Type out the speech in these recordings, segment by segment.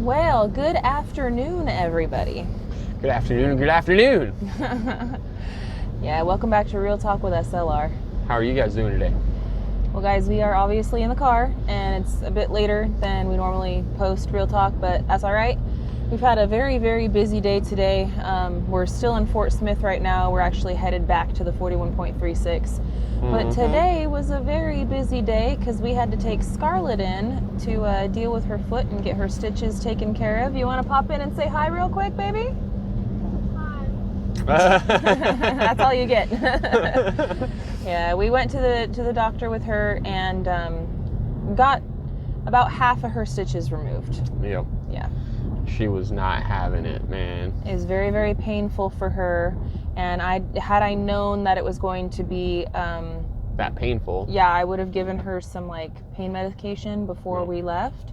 Well, good afternoon, everybody. Good afternoon, good afternoon. Yeah, welcome back to Real Talk with SLR. How are you guys doing today? Well, guys, we are obviously in the car, and it's a bit later than we normally post Real Talk, but that's all right. We've had a very, very busy day today. We're still in Fort Smith right now. We're actually headed back to the 41.36. But today was a very busy day because we had to take Scarlett in to deal with her foot and get her stitches taken care of. You want to pop in and say hi real quick, baby? Hi. That's all you get. Yeah, we went to the doctor with her and got about half of her stitches removed. Yep. Yeah. She was not having it, man. It was very, very painful for her. And had I known that it was going to be that painful. Yeah, I would have given her some pain medication before we left.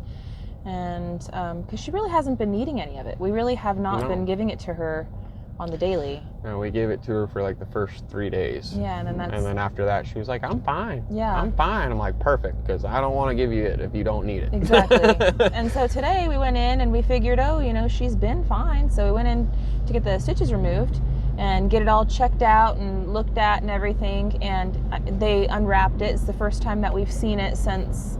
And because she really hasn't been needing any of it. We really have not been giving it to her on the daily. No, we gave it to her for the first 3 days. Yeah, and then after that, she was like, I'm fine. Yeah. I'm fine. I'm like, perfect, because I don't want to give you it if you don't need it. Exactly. And so today we went in and we figured, she's been fine. So we went in to get the stitches removed and get it all checked out and looked at and everything. And they unwrapped it. It's the first time that we've seen it since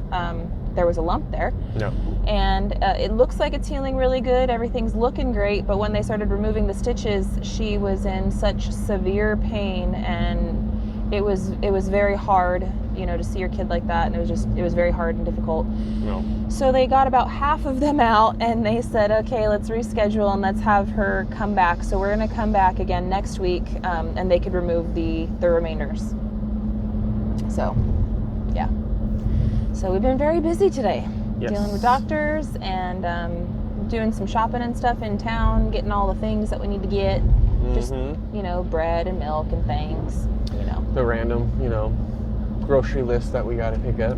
there was a lump there. No. And it looks like it's healing really good. Everything's looking great. But when they started removing the stitches, she was in such severe pain, and it was very hard, to see your kid like that. And it was very hard and difficult. No. So they got about half of them out, and they said, okay, let's reschedule and let's have her come back. So we're going to come back again next week, and they could remove the remainders. So, yeah. So we've been very busy today. Yes. Dealing with doctors and doing some shopping and stuff in town, getting all the things that we need to get. Just, bread and milk and things, The random, grocery list that we got to pick up.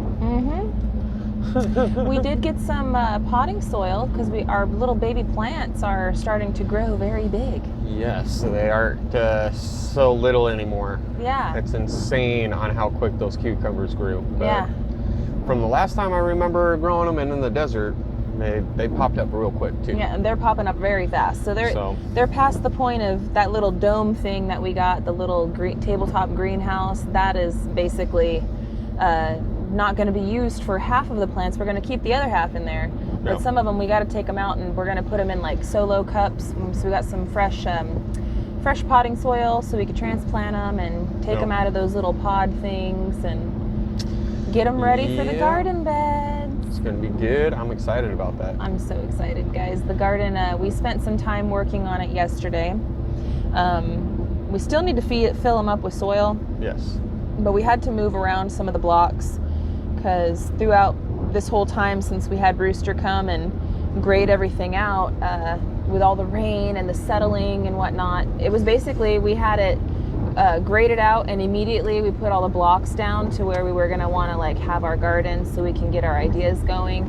We did get some potting soil because our little baby plants are starting to grow very big. Yes, they aren't so little anymore. Yeah. It's insane on how quick those cucumbers grew. But yeah. From the last time I remember growing them and in the desert, they popped up real quick too. Yeah, and they're popping up very fast. So they're past the point of that little dome thing that we got, the little tabletop greenhouse. That is basically not going to be used for half of the plants. We're going to keep the other half in there. But some of them we got to take them out, and we're going to put them in solo cups. So we got some fresh potting soil so we could transplant them and take them out of those little pod things and get them ready for the garden beds. It's going to be good. I'm excited about that. I'm so excited, guys. The garden, we spent some time working on it yesterday. We still need to fill them up with soil. Yes. But we had to move around some of the blocks because throughout this whole time since we had Brewster come and grade everything out, with all the rain and the settling and whatnot, it was basically we had it graded out, and immediately we put all the blocks down to where we were going to want to have our garden so we can get our ideas going.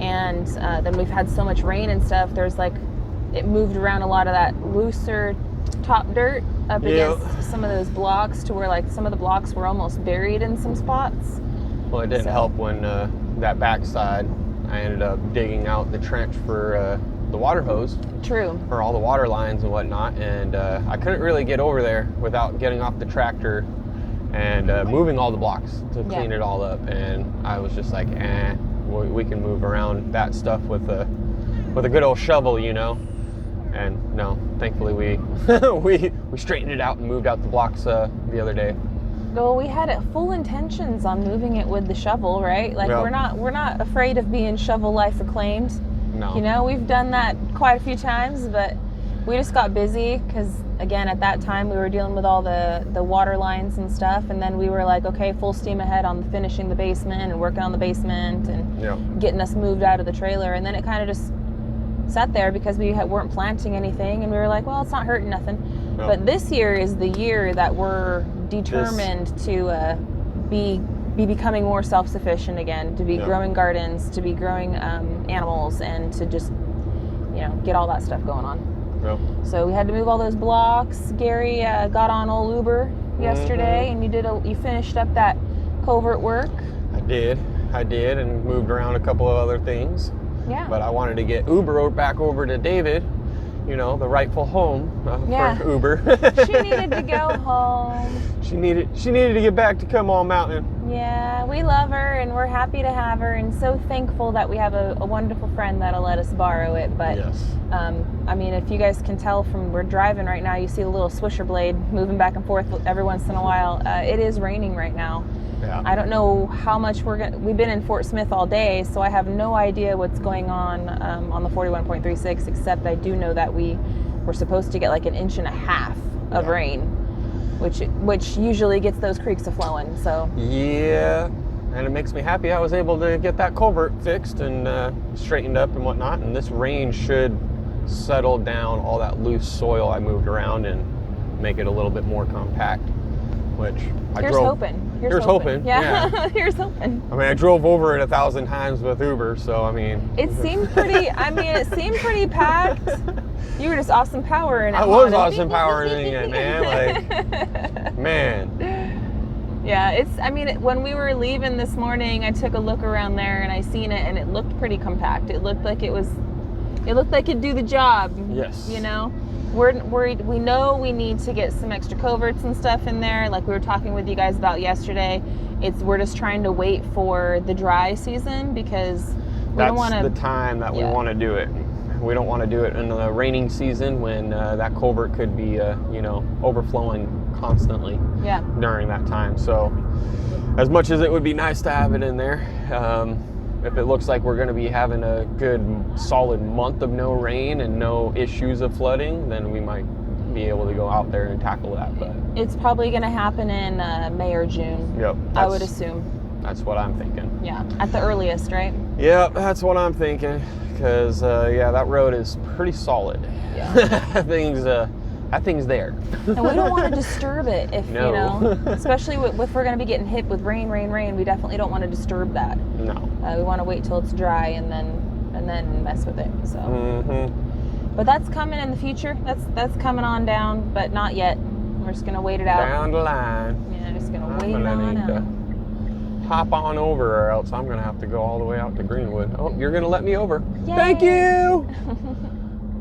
And then we've had so much rain and stuff, there's it moved around a lot of that looser top dirt up against some of those blocks to where some of the blocks were almost buried in some spots. Well, it didn't help when that backside I ended up digging out the trench for the water hose. True. For all the water lines and whatnot, and I couldn't really get over there without getting off the tractor and moving all the blocks to clean it all up. And I was just like, we can move around that stuff with a good old shovel, And no, thankfully we straightened it out and moved out the blocks the other day. Well, we had full intentions on moving it with the shovel, right? We're not afraid of being SimpleLifeReclaimed. No. We've done that quite a few times, but we just got busy because, again, at that time we were dealing with all the water lines and stuff, and then we were like, okay, full steam ahead on finishing the basement and working on the basement and getting us moved out of the trailer, and then it kind of just sat there because we weren't planting anything, and we were like, well, it's not hurting nothing. No. But this year is the year that we're determined to be becoming more self-sufficient again, to be growing gardens, to be growing animals, and to just, get all that stuff going on. Yep. So we had to move all those blocks. Gary got on old Uber yesterday, and you finished up that culvert work. I did, and moved around a couple of other things. Yeah. But I wanted to get Uber back over to David, you know, the rightful home for Uber. She needed to go home. She needed to get back to Come On Mountain. Yeah, we love her and we're happy to have her and so thankful that we have a wonderful friend that'll let us borrow it. But yes. I mean, if you guys can tell from we're driving right now, you see the little swisher blade moving back and forth every once in a while. It is raining right now. Yeah. I don't know how much we've been in Fort Smith all day, so I have no idea what's going on the 41.36, except I do know that we were supposed to get like 1.5 inches of rain, which usually gets those creeks a-flowing, so. Yeah, and it makes me happy I was able to get that culvert fixed and straightened up and whatnot, and this rain should settle down all that loose soil I moved around and make it a little bit more compact, which Here's hoping. Here's hoping. Yeah. Here's hoping. I mean, I drove over it 1,000 times with Uber, so I mean. It seemed pretty packed. You were just awesome powering it. I was awesome powering it, man. Like, man. Yeah, when we were leaving this morning, I took a look around there and I seen it and it looked pretty compact. It looked like it'd do the job. Yes. You know? We know we need to get some extra coverts and stuff in there, like we were talking with you guys about yesterday. We're just trying to wait for the dry season because don't want to. That's the time that we want to do it. We don't want to do it in the raining season when that culvert could be, overflowing constantly. Yeah. During that time. So, as much as it would be nice to have it in there, if it looks like we're going to be having a good solid month of no rain and no issues of flooding, then we might be able to go out there and tackle that. But it's probably going to happen in May or June. Yep. I would assume. That's what I'm thinking. Yeah, at the earliest, right? Yep, that's what I'm thinking. Because that road is pretty solid. Yeah. That thing's there. And we don't want to disturb it if, especially if we're going to be getting hit with rain, we definitely don't want to disturb that. No. We want to wait till it's dry and then mess with it. So. Mm-hmm. But that's coming in the future. That's coming on down, but not yet. We're just going to wait it out. Down the line. Yeah, just going to wait it on out. Hop on over or else I'm going to have to go all the way out to Greenwood. Oh, you're going to let me over. Yay. Thank you.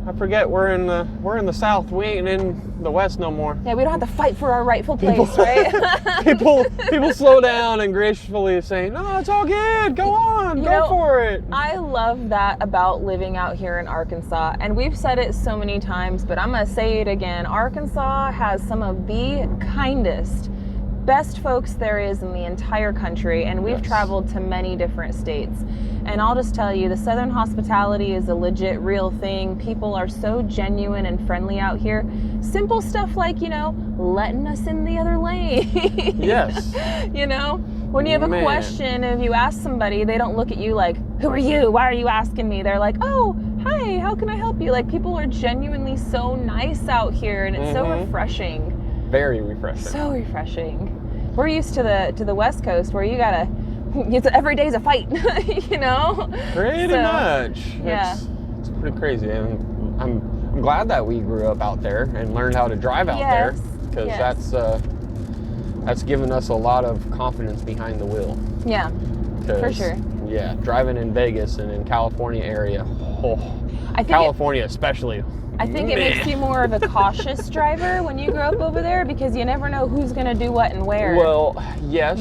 I forget we're in the south. We ain't in the west no more. Yeah, we don't have to fight for our rightful place, right? people slow down and gracefully say, "No, it's all good. Go on, go for it." I love that about living out here in Arkansas, and we've said it so many times, but I'm gonna say it again. Arkansas has some of the kindest, best folks there is in the entire country, and we've traveled to many different states. And I'll just tell you, the Southern hospitality is a legit real thing. People are so genuine and friendly out here. Simple stuff like, letting us in the other lane. Yes. When you have a question, if you ask somebody, they don't look at you like, who are you? Why are you asking me? They're like, oh, hi, how can I help you? Like, people are genuinely so nice out here, and it's so refreshing. Very refreshing. So refreshing. We're used to the West Coast where you gotta, every day's a fight, Pretty much. Yeah. It's pretty crazy. And I'm glad that we grew up out there and learned how to drive out there, because that's given us a lot of confidence behind the wheel. Yeah, for sure. Yeah, driving in Vegas and in California area. California especially. I think it makes you more of a cautious driver when you grow up over there, because you never know who's going to do what and where. Well, yes.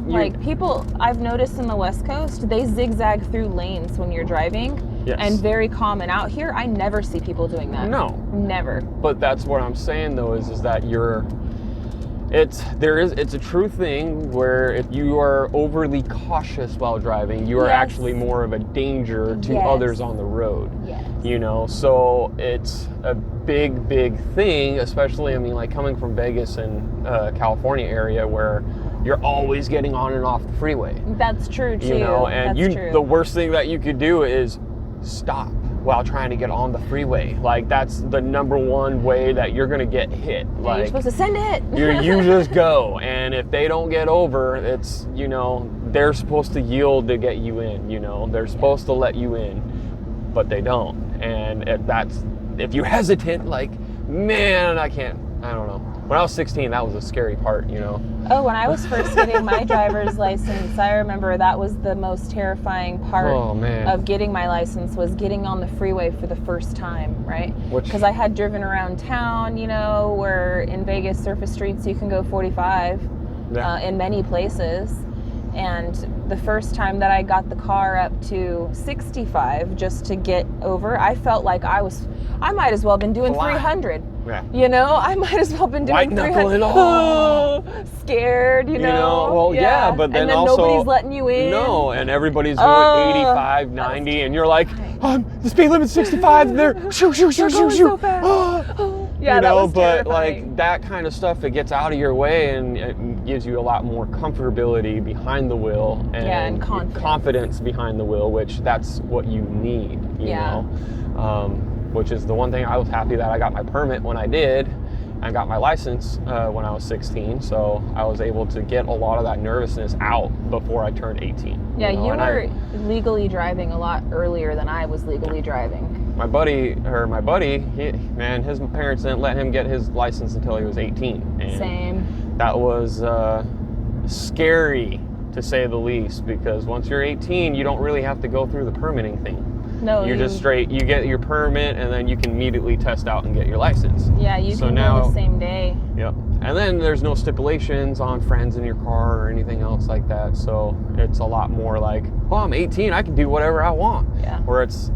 Like people I've noticed in the West Coast, they zigzag through lanes when you're driving. Yes. And very common. Out here, I never see people doing that. No. Never. But that's what I'm saying though, is that it's a true thing where if you are overly cautious while driving, you are actually more of a danger to others on the road. Yes. So it's a big thing, especially, like coming from Vegas and California area where you're always getting on and off the freeway. That's true too. And the worst thing that you could do is stop while trying to get on the freeway. Like, that's the number one way that you're gonna get hit. Like, you're supposed to send it. you just go, and if they don't get over, it's they're supposed to yield to get you in. They're supposed to let you in, but they don't. And if you hesitate, like, man, I don't know. When I was 16, that was a scary part, you know. Oh, when I was first getting my driver's license, I remember that was the most terrifying part of getting my license, was getting on the freeway for the first time, right? Because I had driven around town, you know, where in Vegas surface streets you can go 45 in many places. And the first time that I got the car up to 65 just to get over, I felt like I might as well have been doing 300. Yeah. You know, I might as well have been doing 300. Scared, you know. Well, yeah, but then also nobody's letting you in. No, and everybody's doing 85, 90, and you're like, the speed limit's 65, and they're shoo. So fast. Yeah, you know, that was but terrifying. like that kind of stuff, it gets out of your way and it gives you a lot more comfortability behind the wheel and confidence behind the wheel, which that's what you need, you know. Which is the one thing I was happy that I got my permit when I did. I got my license when I was 16, so I was able to get a lot of that nervousness out before I turned 18. Yeah, you were legally driving a lot earlier than I was legally driving. My buddy, his parents didn't let him get his license until he was 18. And same. That was scary, to say the least, because once you're 18, you don't really have to go through the permitting thing. No, you're just straight. You get your permit, and then you can immediately test out and get your license. Yeah, you can go the same day. Yep. And then there's no stipulations on friends in your car or anything else like that. So it's a lot more like, oh, I'm 18, I can do whatever I want. Yeah. Where it's,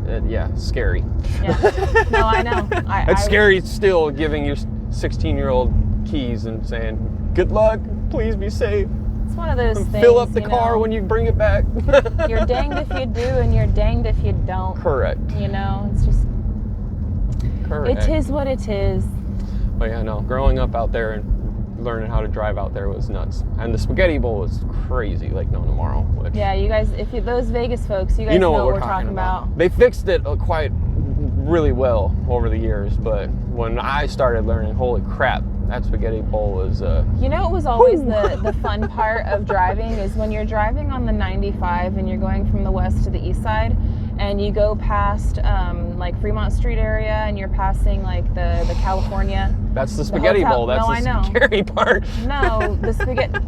scary. Yeah. No, I know. It's scary still, giving your 16-year-old keys and saying, good luck, please be safe. It's one of those things. Fill up the car when you bring it back. You're danged if you do, and you're danged if you don't. Correct. You know, it's just. Correct. It is what it is. But yeah, no, growing up out there and learning how to drive out there was nuts. And the Spaghetti Bowl was crazy, like no tomorrow. Yeah, you guys, those Vegas folks, you guys know what we're talking about. They fixed it quite really well over the years, but when I started learning, holy crap, that Spaghetti Bowl was... You know, it was always the fun part of driving is when you're driving on the 95 and you're going from the west to the east side, and you go past like Fremont Street area, and you're passing like the California. That's the Spaghetti Bowl. That's the scary part. No, the spaghetti.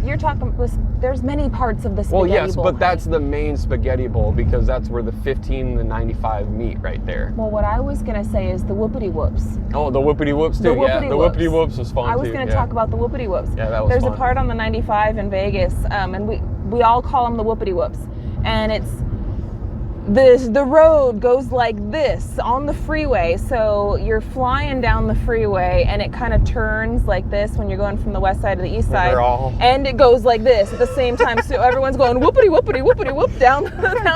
You're talking. There's many parts of the Spaghetti Bowl. Well, yes, but that's the main Spaghetti Bowl because that's where the 15 and the 95 meet right there. Well, what I was gonna say is the Whoopity Whoops. Oh, the Whoopity Whoops too. The Whoopity Whoops was fun too. I was gonna talk about the Whoopity Whoops. Yeah, that was There's fun. a part on the 95 in Vegas, and we all call them the Whoopity Whoops, and it's. The road goes like this on the freeway, so you're flying down the freeway and it kind of turns like this when you're going from the west side to the east side, and it goes like this at the same time, so everyone's going whoopity whoopity whoopity whoop down the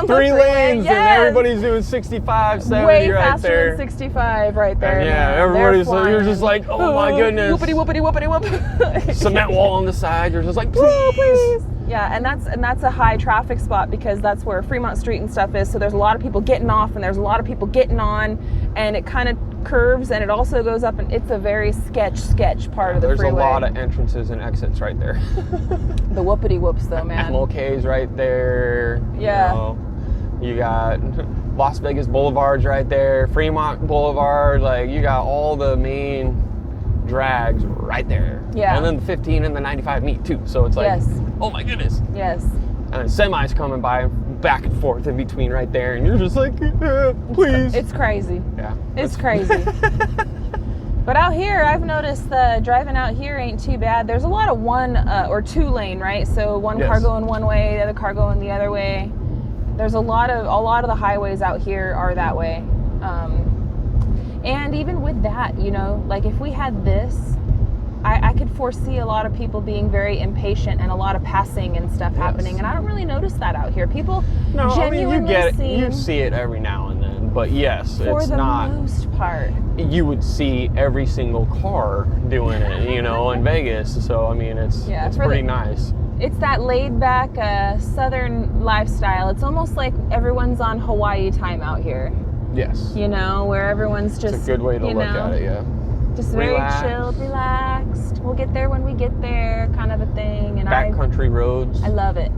three freeway. lanes, and everybody's doing 65, 70 way right faster there. than 65 right there. And yeah, everybody's you're just like, oh my goodness, whoopity whoopity whoopity whoop. Cement wall on the side. You're just like, please. Yeah, and that's a high traffic spot because that's where Fremont Street and stuff is. So there's a lot of people getting off and there's a lot of people getting on, and it kind of curves and it also goes up, and it's a very sketch part of the freeway. There's a lot of entrances and exits right there. The whoopity whoops though, man. MLK's right there. Yeah. You got Las Vegas Boulevard's right there, Fremont Boulevard, like you got all the main drags right there. Yeah. And then the 15 and the 95 meet too. So it's like, oh my goodness. Yes. And then semis coming by back and forth in between right there, and you're just like, please. It's crazy. Yeah. It's crazy. But out here, I've noticed driving out here ain't too bad. There's a lot of one or two lane, right? So one car going one way, the other car going the other way. There's a lot of the highways out here are that way. And even with that, you know, like if we had this, I could foresee a lot of people being very impatient and a lot of passing and stuff happening, and I don't really notice that out here. People genuinely you see it every now and then, but yes, it's not. For the most part. You would see every single car doing it, you know, in Vegas. So I mean, it's pretty nice. It's that laid-back southern lifestyle. It's almost like everyone's on Hawaii time out here. Yes. You know, where everyone's just... It's a good way to look at it, yeah. Just very chilled, relaxed. We'll get there when we get there, kind of a thing. And backcountry roads. I love it.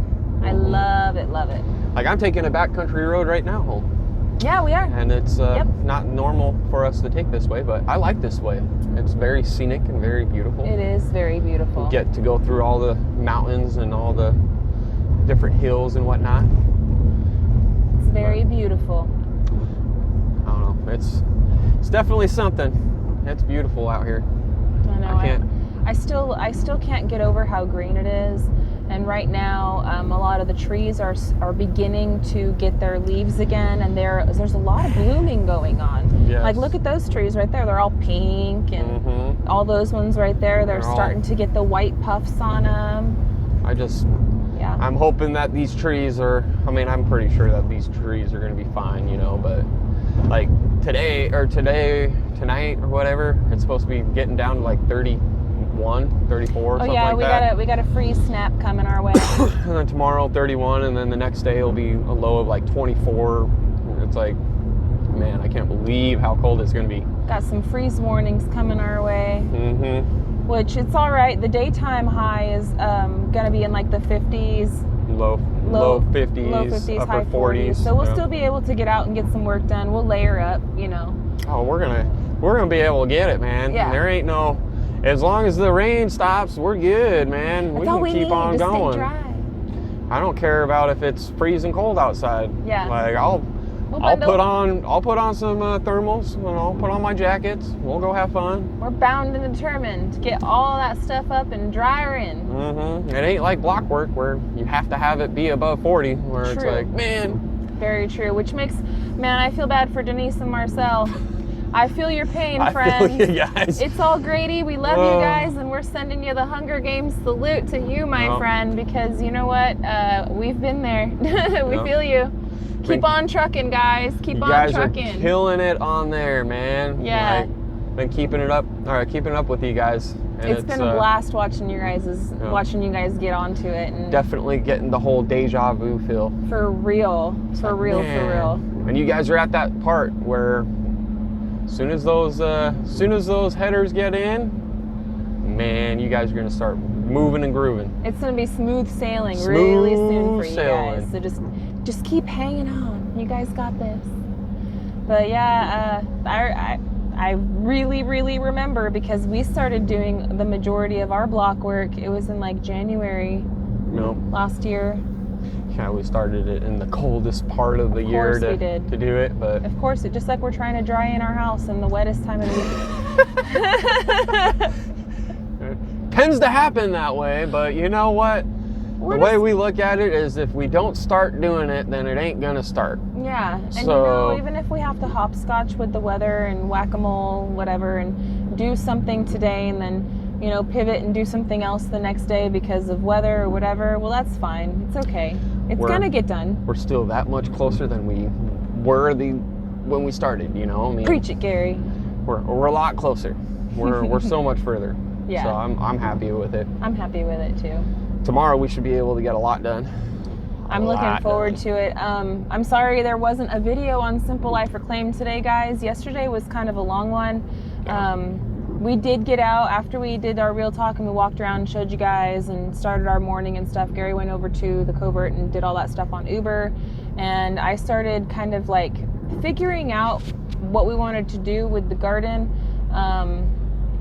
I love it. Like I'm taking a backcountry road right now home. Yeah, we are. And it's not normal for us to take this way, but I like this way. It's very scenic and very beautiful. It is very beautiful. You get to go through all the mountains and all the different hills and whatnot. It's very beautiful. I don't know. It's definitely something. It's beautiful out here. I know. I still can't get over how green it is. And right now, a lot of the trees are beginning to get their leaves again, and there's a lot of blooming going on. Yes. Like, look at those trees right there. They're all pink, and all those ones right there, they're starting to get the white puffs on them. I'm hoping that these trees I'm pretty sure that these trees are going to be fine, but like tonight or whatever, it's supposed to be getting down to like 31, 34, something like that. we got a freeze snap coming our way. And then tomorrow 31, and then the next day it'll be a low of like 24. It's like, man, I can't believe how cold it's going to be. Got some freeze warnings coming our way. Which, it's all right. The daytime high is going to be in like the 50s. Low 50s, upper high 40s. So we'll still be able to get out and get some work done. We'll layer up, Oh, we're gonna be able to get it, man. Yeah. There ain't no, as long as the rain stops, we're good, man. That's all we keep need on to going. Stay dry. I don't care about if it's freezing cold outside. Yeah. Like I'll put on some thermals, and I'll put on my jackets. We'll go have fun. We're bound and determined to get all that stuff up and dry her in. It ain't like block work where you have to have it be above 40, where True. it's like, man. Very true. Which makes, man, I feel bad for Denise and Marcel. I feel your pain, friends. I feel you guys. It's all Grady. We love you guys, and we're sending you the Hunger Games salute to you, my friend, because you know what? We've been there. We feel you. Keep on trucking, guys. Keep on trucking. You guys are killing it on there, man. Yeah. Been keeping it up with you guys. And it's been a blast watching you guys get onto it. And definitely getting the whole deja vu feel. For real. For real. And you guys are at that part where as soon as those headers get in, man, you guys are gonna start moving and grooving. It's gonna be smooth sailing really soon for you guys. So just keep hanging on. You guys got this. But yeah, I really, really remember, because we started doing the majority of our block work. It was in like January last year. Yeah, we started it in the coldest part of the year to do it, but of course, just like we're trying to dry in our house in the wettest time of the year. It tends to happen that way, but you know what? The way we look at it is, if we don't start doing it, then it ain't gonna start. Yeah, and even if we have to hopscotch with the weather and whack-a-mole, whatever, and do something today and then pivot and do something else the next day because of weather or whatever, well, that's fine. It's okay. It's gonna get done. We're still that much closer than we were when we started, Preach it, Gary. We're a lot closer. We're so much further. Yeah. So I'm happy with it. I'm happy with it too. Tomorrow we should be able to get a lot done. I'm looking forward to it. I'm sorry there wasn't a video on Simple Life Reclaimed today, guys. Yesterday was kind of a long one. We did get out after we did our real talk, and we walked around and showed you guys and started our morning and stuff. Gary went over to the Culvert and did all that stuff on Uber, and I started kind of like figuring out what we wanted to do with the garden,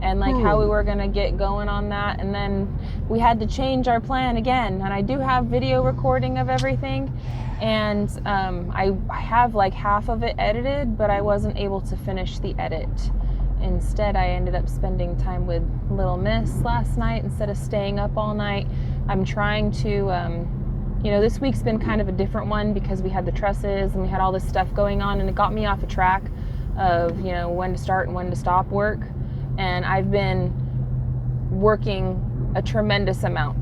and like how we were gonna get going on that. And then we had to change our plan again, and I do have video recording of everything, and I have like half of it edited, but I wasn't able to finish the edit. Instead, I ended up spending time with Little Miss last night instead of staying up all night. I'm trying to, this week's been kind of a different one because we had the trusses and we had all this stuff going on, and it got me off a track of, when to start and when to stop work. And I've been working a tremendous amount,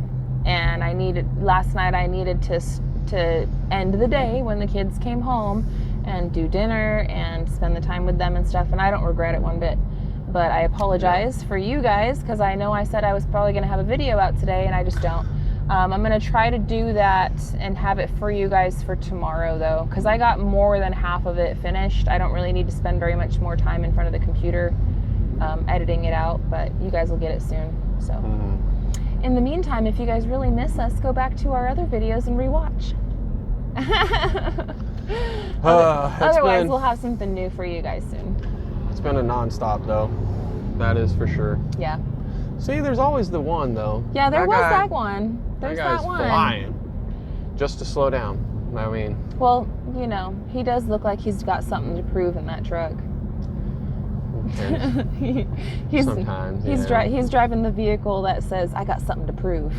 and last night I needed to end the day when the kids came home and do dinner and spend the time with them and stuff, and I don't regret it one bit. But I apologize for you guys, because I know I said I was probably going to have a video out today, and I just don't. I'm going to try to do that and have it for you guys for tomorrow, though, because I got more than half of it finished. I don't really need to spend very much more time in front of the computer editing it out, but you guys will get it soon. So in the meantime, if you guys really miss us, go back to our other videos and rewatch. Otherwise, we'll have something new for you guys soon. It's been a non-stop though. That is for sure. Yeah. See, there's always the one though. Yeah, there was that one. There's that that one. Flying. Just to slow down. I mean. Well, you know, he does look like he's got something to prove in that truck. Okay. Sometimes. He's driving the vehicle that says, "I got something to prove."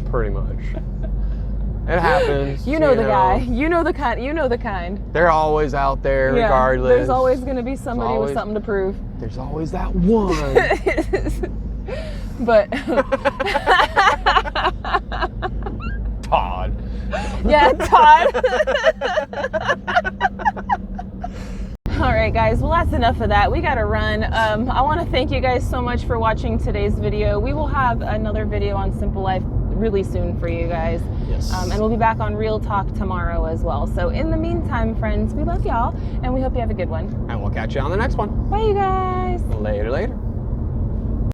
Pretty much. It happens. You know the guy. You know the kind. You know the kind. They're always out there, regardless. There's always going to be somebody with something to prove. There's always that one. But Todd. Yeah, Todd. All right, guys. Well, that's enough of that. We got to run. I want to thank you guys so much for watching today's video. We will have another video on Simple Life really soon for you guys. Yes. And we'll be back on Real Talk tomorrow as well. So in the meantime, friends, we love y'all, and we hope you have a good one. And we'll catch you on the next one. Bye, you guys. Later.